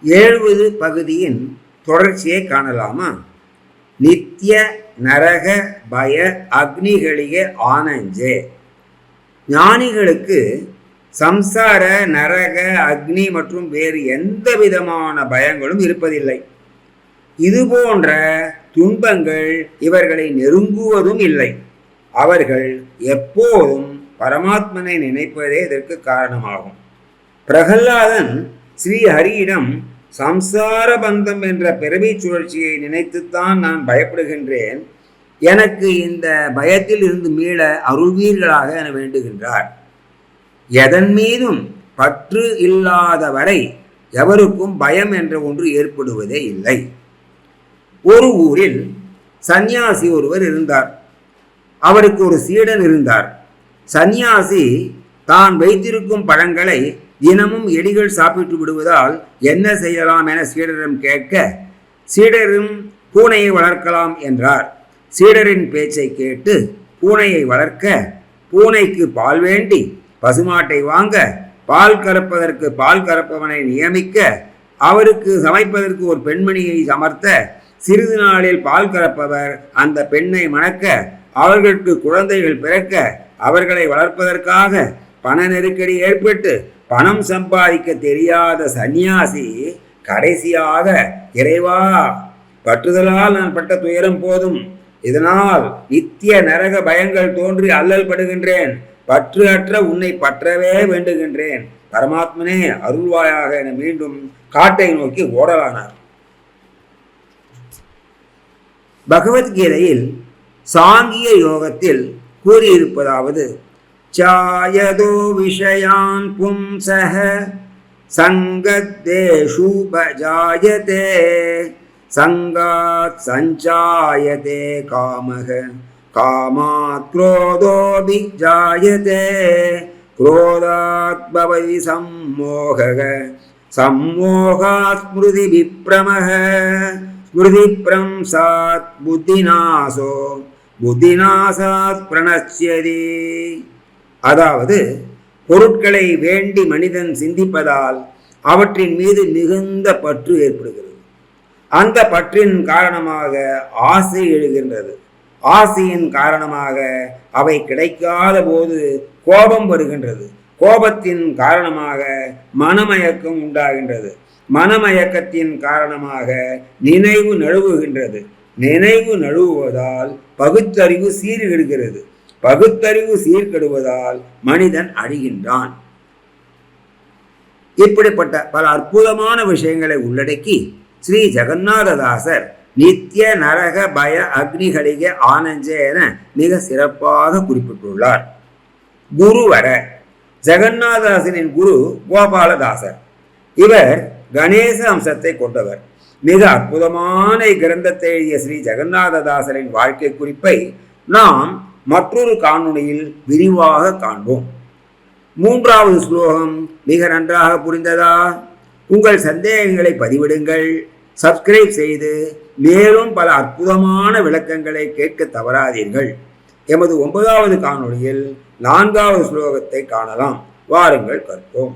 7வது பகுதியின் தொடர்ச்சியை காணலாமா? நித்திய நரக பய அக்னிகளிகே ஆனஞ்சே. ஞானிகளுக்கு சம்சார நரக அக்னி மற்றும் வேறு எந்த விதமான பயங்களும் இருப்பதில்லை. இதுபோன்ற துன்பங்கள் இவர்களை நெருங்குவதும் இல்லை. அவர்கள் எப்போதும் பரமாத்மனை நினைப்பதே இதற்கு காரணமாகும். பிரகல்லாதன் ஸ்ரீ ஹரியிடம் சம்சார பந்தம் என்ற பிறவி சுழற்சியை நினைத்துத்தான் நான் பயப்படுகின்றேன், எனக்கு இந்த பயத்தில் இருந்து மீள அருள்வீர்களாக என வேண்டுகின்றார். எதன் மீதும் பற்று இல்லாத வரை எவருக்கும் பயம் என்ற ஒன்று ஏற்படுவதே இல்லை. ஒரு ஊரில் சந்நியாசி ஒருவர் இருந்தார். அவருக்கு ஒரு சீடன் இருந்தார். சந்நியாசி தான் வைத்திருக்கும் பழங்களை தினமும் எலிகள் சாப்பிட்டு விடுவதால் என்ன செய்யலாம் என சீடரிடம் கேட்க, சீடரும் பூனையை வளர்க்கலாம் என்றார். சீடரின் பேச்சை கேட்டு பூனையை வளர்க்க, பூனைக்கு பால் வேண்டி பசுமாட்டை வாங்க, பால் கறப்பதற்கு பால் கறப்பவனை நியமிக்க, அவருக்கு சமைப்பதற்கு ஒரு பெண்மணியை அமர்த்த, சிறிது நாளில் பால் கறப்பவர் அந்த பெண்ணை மணக்க, அவர்களுக்கு குழந்தைகள் பிறக்க, அவர்களை வளர்ப்பதற்காக பண நெருக்கடி ஏற்பட்டு பணம் சம்பாதிக்க தெரியாத சந்நியாசி கடைசியாக, இறைவா, பற்றுதலால் நான் பட்ட துயரம் போதும், இதனால் நித்திய நரக பயங்கள் தோன்றி அல்லல் படுகின்றேன், பற்று அற்ற உன்னை பற்றவே வேண்டுகின்றேன், பரமாத்மனே அருள்வாயாக என மீண்டும் காட்டை நோக்கி ஓடலானார். பகவத்கீதையில் சாங்கிய யோகத்தில் கூறியிருப்பதாவது, சாயதோ விஷயான் பும்சஹ சங்கத்தேஷு பஜாயதே சங்காத் சஞ்சாயதே காமஹ காமாத் க்ரோதோபி ஜாயதே க்ரோதாத் பவதி சம்மோகக சம்மோகாத் ஸ்மிருதி விப்ரமஹ ஸ்மிருதி பிரம்சாத் புத்திநாசோ புத்திநாசாத் பிரணச்யதி. அதாவது, பொருட்களை வேண்டி மனிதன் சிந்திப்பதால் அவற்றின் மீது மிகுந்த பற்று ஏற்படுகிறது. அந்த பற்றின் காரணமாக ஆசை எழுகின்றது. ஆசையின் காரணமாக அவை கிடைக்காத போது கோபம் வருகின்றது. கோபத்தின் காரணமாக மனமயக்கம் உண்டாகின்றது. மனமயக்கத்தின் காரணமாக நினைவு நழுவுகின்றது. நினைவு நழுவுவதால் பகுத்தறிவு சீர்கெடுகிறது. பகுத்தறிவு சீர்கெடுவதால் மனிதன் அழிகின்றான். இப்படிப்பட்ட பல அற்புதமான விஷயங்களை உள்ளடக்கி ஸ்ரீ ஜெகநாததாசர் நித்திய நரக பய அக்னிகளிகே ஆனஞ்சே என மிக சிறப்பாக குறிப்பிட்டுள்ளார். குருவர ஜெகநாததாசனின் குரு கோபாலதாசர். இவர் கணேச அம்சத்தை கொண்டவர். மிக அற்புதமான இக்கிரந்தத்தை எழுதிய ஸ்ரீ ஜெகநாததாசரின் வாழ்க்கை குறிப்பை நாம் மற்றொரு காணொளியில் விரிவாக காண்போம். 3வது ஸ்லோகம் மிக நன்றாக புரிந்ததா? உங்கள் சந்தேகங்களை பதிவிடுங்கள். சப்ஸ்கிரைப் செய்து மேலும் பல அற்புதமான விளக்கங்களை கேட்க தவறாதீர்கள். எமது 9வது காணொளியில் 4வது ஸ்லோகத்தை காணலாம். வாருங்கள் கற்போம்.